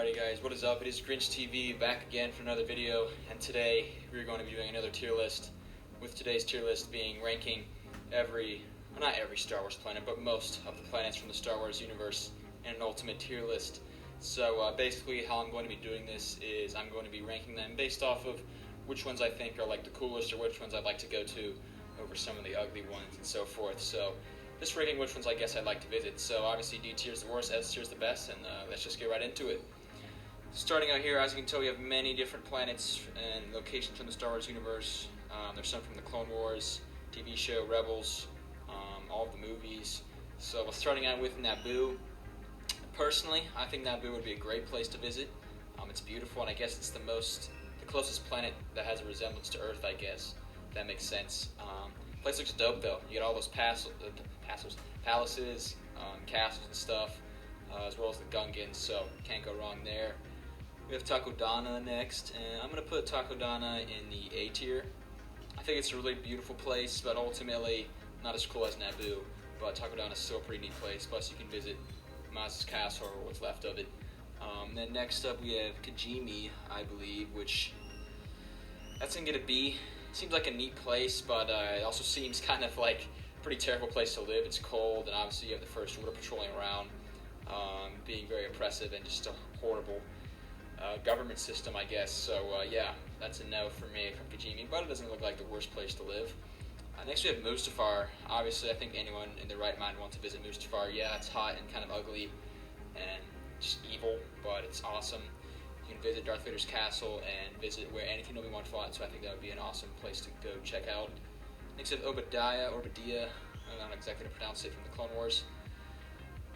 Alrighty guys, what is up? It is Grinch TV back again for another video, and today we're going to be doing another tier list, with today's tier list being ranking not every Star Wars planet, but most of the planets from the Star Wars universe in an ultimate tier list. So basically how I'm going to be doing this is I'm going to be ranking them based off of which ones I think are like the coolest or which ones I'd like to go to over some of the ugly ones and so forth. So just ranking which ones I guess I'd like to visit. So obviously D tier is the worst, S tier is the best, and let's just get right into it. Starting out here, as you can tell, we have many different planets and locations from the Star Wars universe. There's some from the Clone Wars TV show, Rebels, all of the movies. So starting out with Naboo. Personally, I think Naboo would be a great place to visit. It's beautiful, and I guess it's the closest planet that has a resemblance to Earth, I guess. If that makes sense. Place looks dope though. You get all those palaces, castles and stuff, as well as the Gungans, so can't go wrong there. We have Takodana next, and I'm going to put Takodana in the A tier. I think it's a really beautiful place, but ultimately not as cool as Naboo, but Takodana is still a pretty neat place, plus you can visit Maz's castle or what's left of it. Then next up we have Kijimi, I believe, which that's going to get a B. Seems like a neat place, but it also seems kind of like a pretty terrible place to live. It's cold, and obviously you have the First Order patrolling around, being very oppressive and just a horrible government system, I guess. So yeah, that's a no for me from Kijimi, but it doesn't look like the worst place to live. Next we have Mustafar. Obviously, I think anyone in their right mind wants to visit Mustafar. Yeah, it's hot and kind of ugly and just evil, but it's awesome. You can visit Darth Vader's castle and visit where Anakin Obi-Wan fought, so I think that would be an awesome place to go check out. Next we have Obadiah, I don't know exactly how to pronounce it, from the Clone Wars.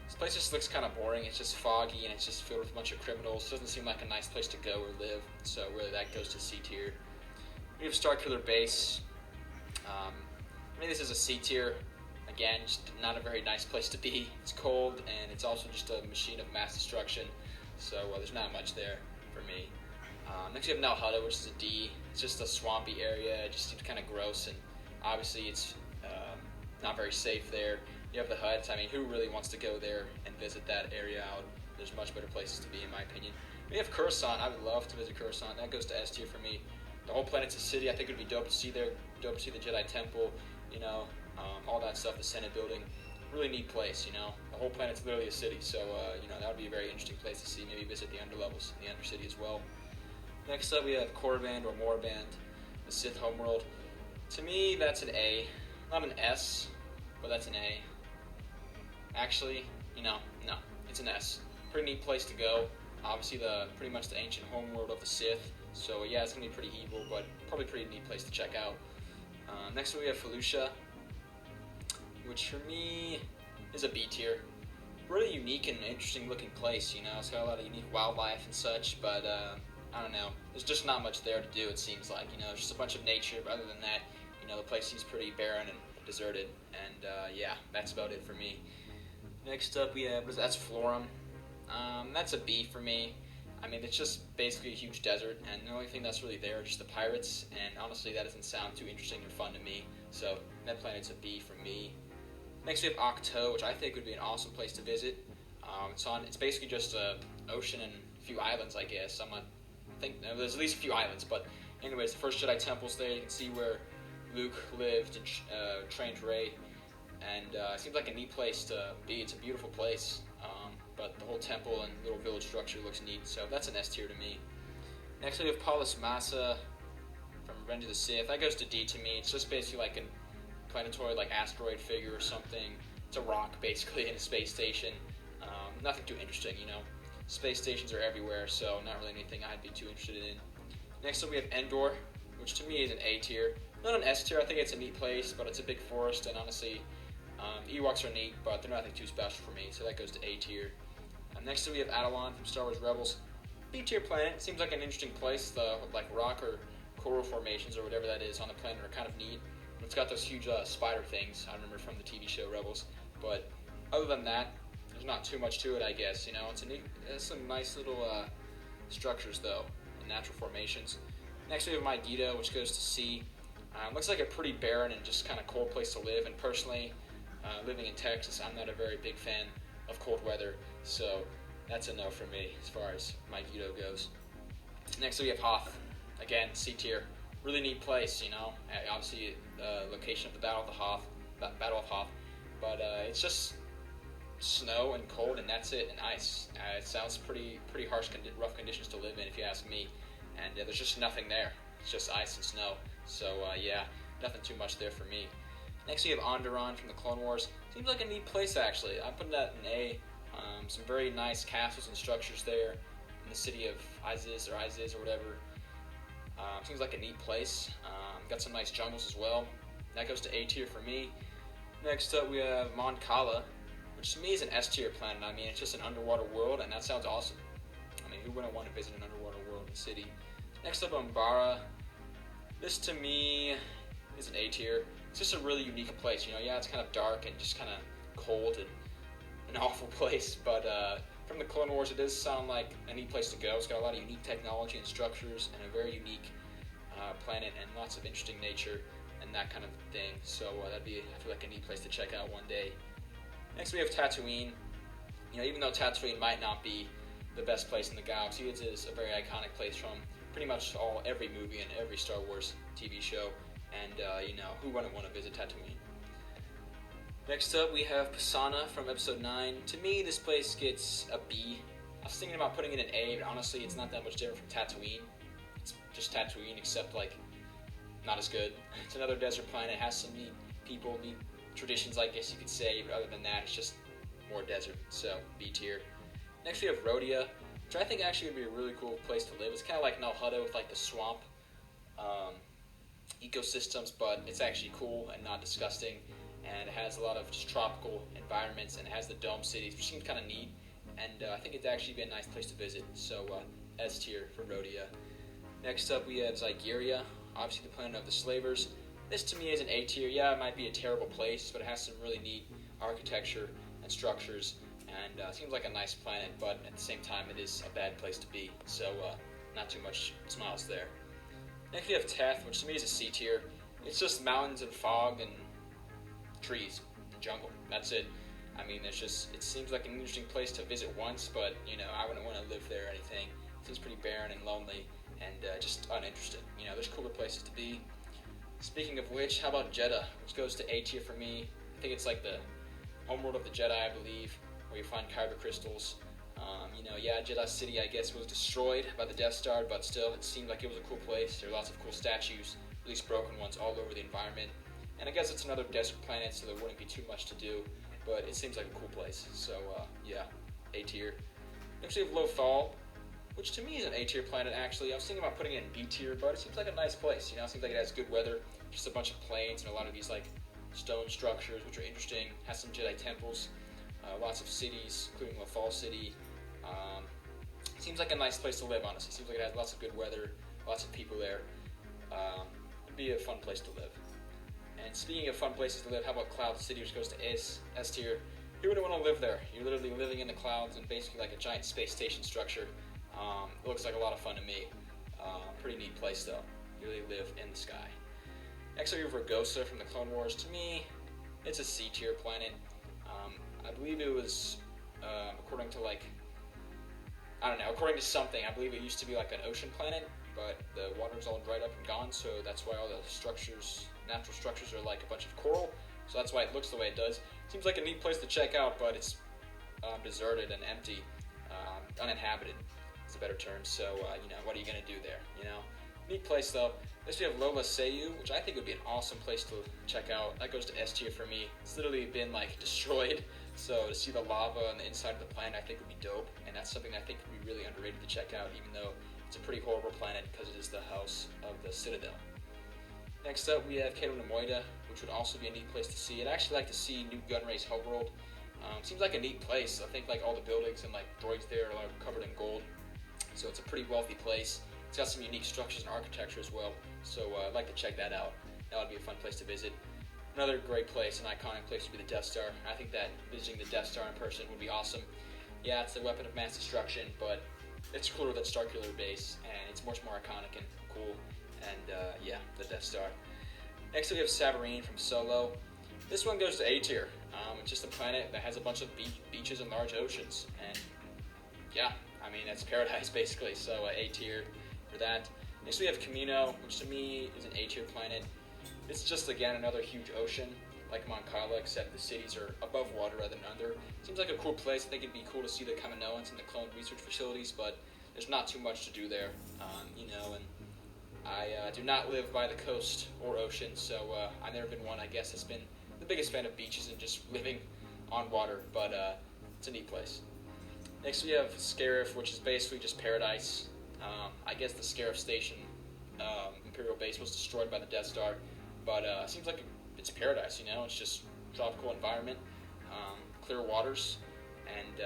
This place just looks kind of boring. It's just foggy and it's just filled with a bunch of criminals. It doesn't seem like a nice place to go or live, so really that goes to C tier. We have Starkiller Base. This is a C tier. Again, just not a very nice place to be. It's cold and it's also just a machine of mass destruction, so there's not much there for me. Next we have Nal Hutta, which is a D. It's just a swampy area. It just seems kind of gross, and obviously it's not very safe there. You have the Hutts. I mean, who really wants to go there and visit that area out? There's much better places to be, in my opinion. We have Coruscant. I would love to visit Coruscant. That goes to S tier for me. The whole planet's a city. I think it would be dope to see there. Dope to see the Jedi Temple. All that stuff. The Senate building. Really neat place. The whole planet's literally a city. So that would be a very interesting place to see. Maybe visit the underlevels, the Undercity as well. Next up, we have Korriban or Moraband, the Sith homeworld. To me, that's an A. Not an S, but that's an A. Actually, no, it's an S. Pretty neat place to go. Obviously, pretty much the ancient homeworld of the Sith. So yeah, it's gonna be pretty evil, but probably a pretty neat place to check out. Next we have Felucia, which for me is a B tier. Really unique and interesting looking place. It's got a lot of unique wildlife and such, but I don't know. There's just not much there to do. It seems like it's just a bunch of nature. But other than that, the place seems pretty barren and deserted. And yeah, that's about it for me. Next up we have, that's Florum. That's a B for me. I mean, it's just basically a huge desert, and the only thing that's really there are just the pirates, and honestly that doesn't sound too interesting or fun to me, so that planet's a B for me. Next we have Ahch-To, which I think would be an awesome place to visit. It's basically just an ocean and a few islands, I guess. There's at least a few islands, but anyways, the first Jedi Temple's there. You can see where Luke lived and trained Rey. And it seems like a neat place to be. It's a beautiful place, but the whole temple and little village structure looks neat, so that's an S tier to me. Next we have Paulus Massa from Revenge of the Sith. That goes to D to me. It's just basically like a planetoid, like asteroid figure or something. It's a rock basically in a space station. Nothing too interesting, Space stations are everywhere, so not really anything I'd be too interested in. Next up we have Endor, which to me is an A tier. Not an S tier. I think it's a neat place, but it's a big forest, and honestly, Ewoks are neat, but they're nothing too special for me, so that goes to A tier. Next up we have Atollon from Star Wars Rebels. B tier planet. It seems like an interesting place. The rock or coral formations or whatever that is on the planet are kind of neat. It's got those huge spider things I remember from the TV show Rebels. But other than that, there's not too much to it, I guess. It's some nice little structures though, and natural formations. Next we have Mygeeto, which goes to C. Looks like a pretty barren and just kind of cold place to live, and personally, living in Texas, I'm not a very big fan of cold weather, so that's a no for me as far as my veto goes. Next we have Hoth. Again, C tier. Really neat place, you know. Obviously, location of the Battle of Hoth, but it's just snow and cold, and that's it, and ice. It sounds pretty harsh, rough conditions to live in, if you ask me. And there's just nothing there. It's just ice and snow. So yeah, nothing too much there for me. Next we have Onderon from the Clone Wars. Seems like a neat place actually. I'm putting that in A. Some very nice castles and structures there in the city of Iziz or whatever. Seems like a neat place. Got some nice jungles as well. That goes to A tier for me. Next up we have Mon Cala, which to me is an S tier planet. I mean, it's just an underwater world, and that sounds awesome. I mean, who wouldn't want to visit an underwater world and city? Next up, Umbara. This to me is an A tier. It's just a really unique place. You know, yeah, it's kind of dark and just kind of cold and an awful place, but from the Clone Wars, it does sound like a neat place to go. It's got a lot of unique technology and structures, and a very unique planet, and lots of interesting nature and that kind of thing. So that'd be, I feel like, a neat place to check out one day. Next, we have Tatooine. You know, even though Tatooine might not be the best place in the galaxy, it is a very iconic place from pretty much every movie and every Star Wars TV show. And you know, who wouldn't want to visit Tatooine? Next up, we have Pisana from Episode 9. To me, this place gets a B. I was thinking about putting it in A, but honestly, it's not that much different from Tatooine. It's just Tatooine, except, like, not as good. It's another desert planet. It has some neat people, neat traditions, I guess you could say, but other than that, it's just more desert, so B tier. Next, we have Rhodia, which I think actually would be a really cool place to live. It's kind of like Nal Hutta with, like, the swamp ecosystems, but it's actually cool and not disgusting. And it has a lot of just tropical environments, and it has the dome cities, which seems kind of neat, and I think it'd actually be a nice place to visit, so S tier for Rhodia. Next up, we have Zygeria, obviously the planet of the slavers. This to me is an A tier. Yeah, it might be a terrible place, but it has some really neat architecture and structures, and seems like a nice planet, but at the same time it is a bad place to be, so not too much smiles there. Next we have Teth, which to me is a C tier. It's just mountains and fog and trees and jungle. That's it. I mean, it seems like an interesting place to visit once, but you know, I wouldn't want to live there or anything. It seems pretty barren and lonely and just uninteresting. You know, there's cooler places to be. Speaking of which, how about Jeddah, which goes to A tier for me. I think it's like the homeworld of the Jedi, I believe, where you find kyber crystals. You know, yeah, Jeddah City, I guess, was destroyed by the Death Star, but still, it seemed like it was a cool place. There are lots of cool statues, at least broken ones, all over the environment. And I guess it's another desert planet, so there wouldn't be too much to do, but it seems like a cool place. So, yeah, A tier. Next we have Lothal, which to me is an A tier planet, actually. I was thinking about putting it in B tier, but it seems like a nice place. You know, it seems like it has good weather, just a bunch of plains and a lot of these, like, stone structures, which are interesting. It has some Jedi temples, lots of cities, including Lothal City. Seems like a nice place to live, honestly. Seems like it has lots of good weather, lots of people there. It'd be a fun place to live. And speaking of fun places to live, how about Cloud City, which goes to S tier? Who wouldn't want to live there? You're literally living in the clouds and basically like a giant space station structure. It looks like a lot of fun to me. Pretty neat place, though. You really live in the sky. Next we have Ragosa from the Clone Wars. To me, it's a C tier planet. I believe it was, according to according to something, I believe it used to be like an ocean planet, but the water's all dried up and gone, so that's why all the natural structures are like a bunch of coral, so that's why it looks the way it does. Seems like a neat place to check out, but it's deserted and empty, uninhabited is a better term, so, you know, what are you going to do there, you know? Neat place, though. Next we have Lola Seyu, which I think would be an awesome place to check out. That goes to S tier for me. It's literally been, like, destroyed, so to see the lava on the inside of the planet I think would be dope, and that's something I think would be really underrated to check out, even though it's a pretty horrible planet because it is the house of the Citadel. Next up, we have Cato Nemoida, which would also be a neat place to see. I'd actually like to see New Gunray's homeworld. Seems like a neat place. I think like all the buildings and like droids there are like covered in gold, so it's a pretty wealthy place. It's got some unique structures and architecture as well, so I'd like to check that out. That would be a fun place to visit. Another great place, an iconic place, would be the Death Star. I think that visiting the Death Star in person would be awesome. Yeah, it's a weapon of mass destruction, but it's cooler than Starkiller Base, and it's much more iconic and cool. And yeah, the Death Star. Next we have Savareen from Solo. This one goes to A tier. It's just a planet that has a bunch of beaches and large oceans, and yeah, I mean, that's paradise basically. So A tier for that. Next we have Camino, which to me is an A tier planet. It's just, again, another huge ocean, like Moncala, except the cities are above water rather than under. Seems like a cool place. I think it'd be cool to see the Kaminoans and the clone research facilities, but there's not too much to do there, and I do not live by the coast or ocean, so I've never been one. I guess has been the biggest fan of beaches and just living on water, but it's a neat place. Next we have Scarif, which is basically just paradise. I guess the Scarif Station Imperial base was destroyed by the Death Star, but seems like it's paradise, it's just tropical environment, clear waters, and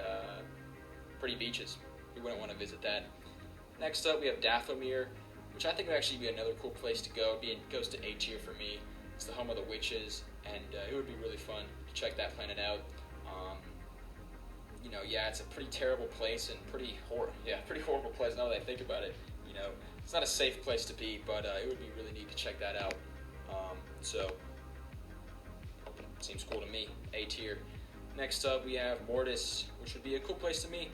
pretty beaches. We wouldn't want to visit that. Next up we have Dathomir, which I think would actually be another cool place to go. It goes to A tier for me. It's the home of the witches, and it would be really fun to check that planet out. It's a pretty terrible place and pretty horrible place now that I think about it. It's not a safe place to be, but it would be really neat to check that out. So, seems cool to me. A tier. Next up, we have Mortis, which would be a cool place to me.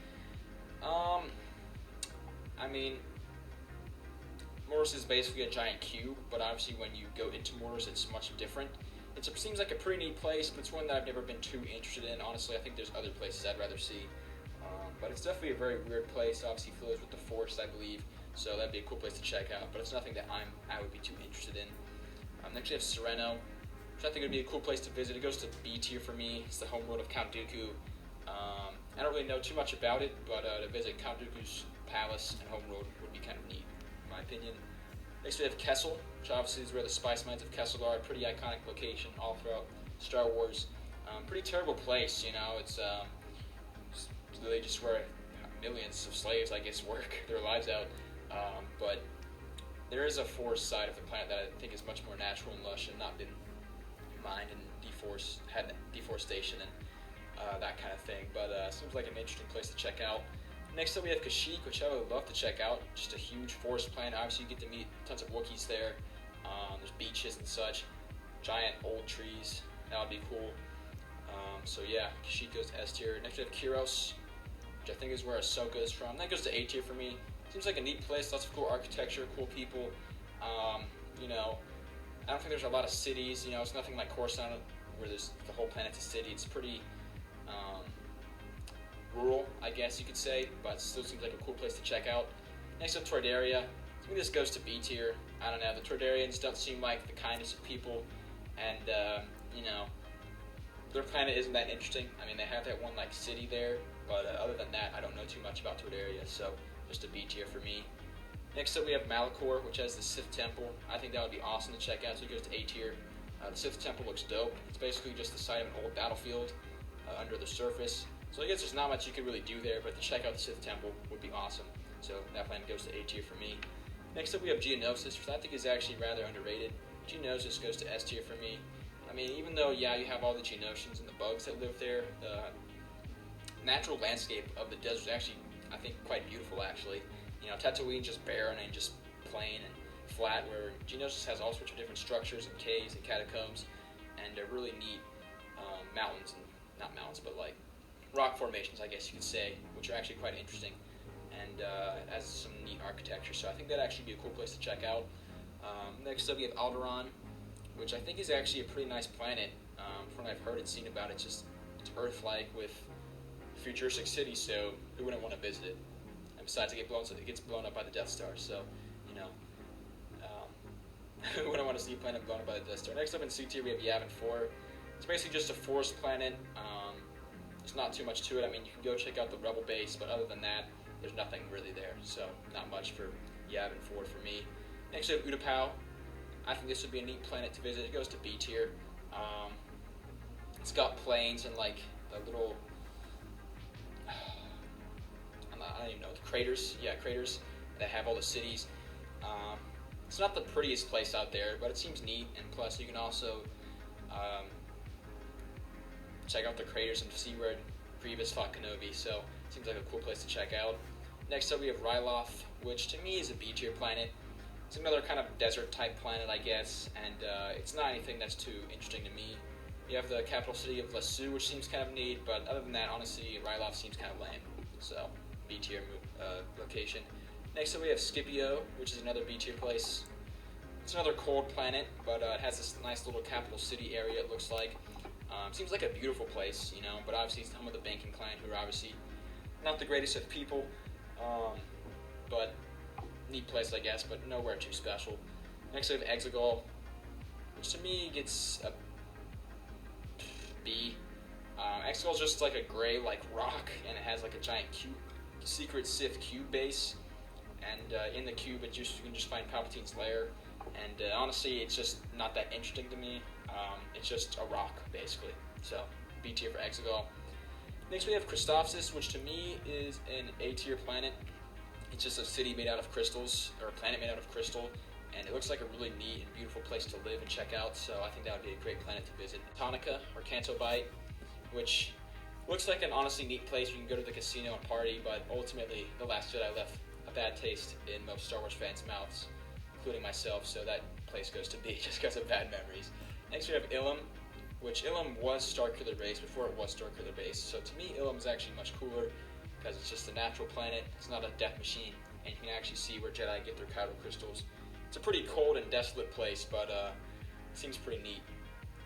Mortis is basically a giant cube, but obviously when you go into Mortis, it's much different. It seems like a pretty neat place, but it's one that I've never been too interested in. Honestly, I think there's other places I'd rather see. But it's definitely a very weird place. Obviously, flows with the Force, I believe, so that'd be a cool place to check out. But it's nothing that I would be too interested in. Next, we have Sereno, which I think would be a cool place to visit. It goes to B tier for me. It's the homeworld of Count Dooku. I don't really know too much about it, but to visit Count Dooku's palace and homeworld would be kind of neat, in my opinion. Next, we have Kessel, which obviously is where the Spice Mines of Kessel are. A pretty iconic location all throughout Star Wars. Pretty terrible place, It's really just where millions of slaves, I guess, work their lives out. But there is a forest side of the planet that I think is much more natural and lush and not been mined and had deforestation and that kind of thing. But seems like an interesting place to check out. Next up we have Kashyyyk, which I would love to check out. Just a huge forest planet. Obviously you get to meet tons of Wookiees there. There's beaches and such. Giant old trees. That would be cool. Kashyyyk goes to S tier. Next we have Kyros, which I think is where Ahsoka is from. That goes to A tier for me. Seems like a neat place. Lots of cool architecture, cool people. I don't think there's a lot of cities. It's nothing like Coruscant where there's the whole planet's a city. It's pretty rural, I guess you could say, but still seems like a cool place to check out. Next up, Tordaria. I think this goes to B tier. I don't know. The Tordarians don't seem like the kindest of people, and their planet isn't that interesting. They have that one city there, but other than that, I don't know too much about Tordaria. So just a B tier for me. Next up, we have Malachor, which has the Sith Temple. I think that would be awesome to check out. So it goes to A tier. The Sith Temple looks dope. It's basically just the site of an old battlefield under the surface. So I guess there's not much you could really do there, but to check out the Sith Temple would be awesome. So that planet goes to A tier for me. Next up we have Geonosis, which I think is actually rather underrated. Geonosis goes to S tier for me. Even though, you have all the Geonosians and the bugs that live there, the natural landscape of the desert is actually, I think, quite beautiful, actually. Tatooine's just barren and just plain and flat, where Geonosis has all sorts of different structures and caves and catacombs, and they're really neat mountains, and not mountains, but rock formations, I guess you could say, which are actually quite interesting, and has some neat architecture. So I think that'd actually be a cool place to check out. Next up, we have Alderaan, which I think is actually a pretty nice planet. From what I've heard and seen about it, it's Earth-like with futuristic cities, so who wouldn't want to visit it? And besides, it gets blown up by the Death Star, so who wouldn't want to see a planet blown up by the Death Star? Next up in C tier, we have Yavin 4. It's basically just a forest planet. There's not too much to it. You can go check out the Rebel base, but other than that, there's nothing really there. So not much for Yavin 4 for me. Next we have Utapau. I think this would be a neat planet to visit. It goes to B tier. It's got plains and the little, I don't even know, the craters. Yeah, craters that have all the cities. It's not the prettiest place out there, but it seems neat. And plus, you can also check out the craters and see where Grievous fought Kenobi. So it seems like a cool place to check out. Next up, we have Ryloth, which to me is a B tier planet. It's another kind of desert type planet, I guess, and it's not anything that's too interesting to me. You have the capital city of Lasu, which seems kind of neat, but other than that, honestly, Ryloth seems kind of lame. So B tier location. Next up we have Scipio, which is another B tier place. It's another cold planet, but it has this nice little capital city area, it looks like. Seems like a beautiful place, you know, but obviously it's home of the banking clan, who are obviously not the greatest of people, but neat place, I guess, but nowhere too special. Next we have Exegol, which to me gets a B. Exegol is just like a gray like rock, and it has like a giant cube, secret Sith cube base, and in the cube you can just find Palpatine's lair, and honestly it's just not that interesting to me. It's just a rock basically, so B tier for Exegol. Next we have Christophsis, which to me is an A tier planet. It's just a city made out of crystals, or a planet made out of crystal, and it looks like a really neat and beautiful place to live and check out, so I think that would be a great planet to visit. Tonica, or Canto Bight, which looks like an honestly neat place. You can go to the casino and party, but ultimately The Last Jedi left a bad taste in most Star Wars fans' mouths, including myself, so that place goes to B just because of bad memories. Next we have Ilum, which Ilum was Starkiller Base before it was Starkiller Base, so to me Ilum is actually much cooler because it's just a natural planet, it's not a death machine, and you can actually see where Jedi get their Kyber crystals. It's a pretty cold and desolate place, but it seems pretty neat,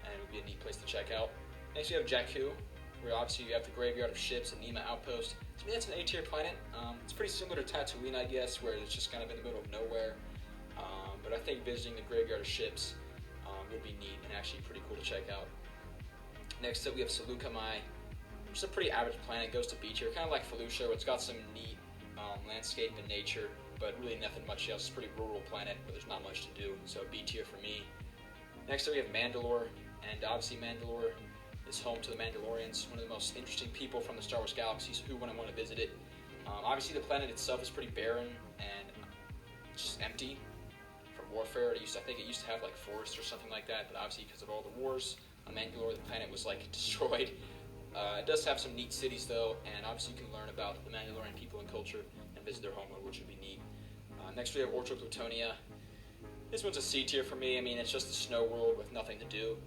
and it would be a neat place to check out. Next we have Jakku, where obviously you have the Graveyard of Ships and Nema Outpost. To me that's an A tier planet. It's pretty similar to Tatooine, I guess, where it's just kind of in the middle of nowhere, but I think visiting the Graveyard of Ships would be neat and actually pretty cool to check out. Next up we have Seleucami, which is a pretty average planet, goes to B tier, kind of like Felucia, where it's got some neat landscape and nature, but really nothing much else. It's a pretty rural planet, but there's not much to do, so B tier for me. Next up we have Mandalore, and obviously Mandalore is home to the Mandalorians, one of the most interesting people from the Star Wars galaxies who wouldn't want to visit it. Obviously the planet itself is pretty barren and just empty from warfare. I think it used to have like forests or something like that, but obviously because of all the wars on Mandalore, the planet was like destroyed. It does have some neat cities though, and obviously you can learn about the Mandalorian people and culture and visit their homeworld, which would be neat. Next we have Orto Plutonia. This one's a C tier for me. I mean, it's just a snow world with nothing to do.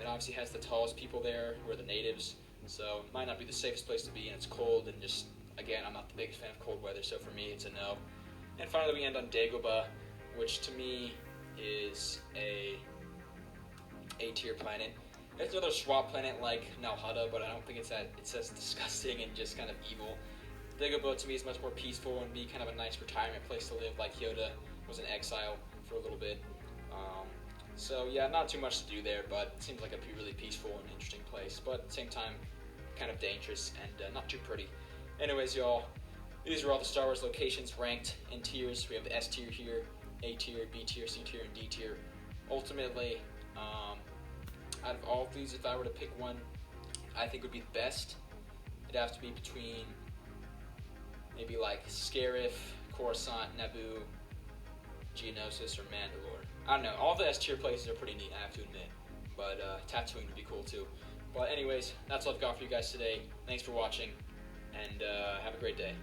It obviously has the tallest people there, who are the natives, so it might not be the safest place to be, and it's cold, and just, again, I'm not the biggest fan of cold weather, so for me it's a no. And finally we end on Dagobah, which to me is a tier planet. It's another swap planet like Nalhada, but I don't think it's as disgusting and just kind of evil. Dagobah to me is much more peaceful and be kind of a nice retirement place to live, like Yoda was in exile for a little bit. So yeah, not too much to do there, but it seems like a really peaceful and interesting place, but at the same time kind of dangerous and not too pretty. Anyways, y'all, these are all the Star Wars locations ranked in tiers. We have the S tier here, A tier, B tier, C tier, and D tier. Ultimately, out of all of these, if I were to pick one I think would be the best, it'd have to be between maybe like Scarif, Coruscant, Naboo, Geonosis, or Mandalore. I don't know, all the S tier places are pretty neat, I have to admit, but Tatooine would be cool too. But anyways, that's all I've got for you guys today. Thanks for watching, and have a great day.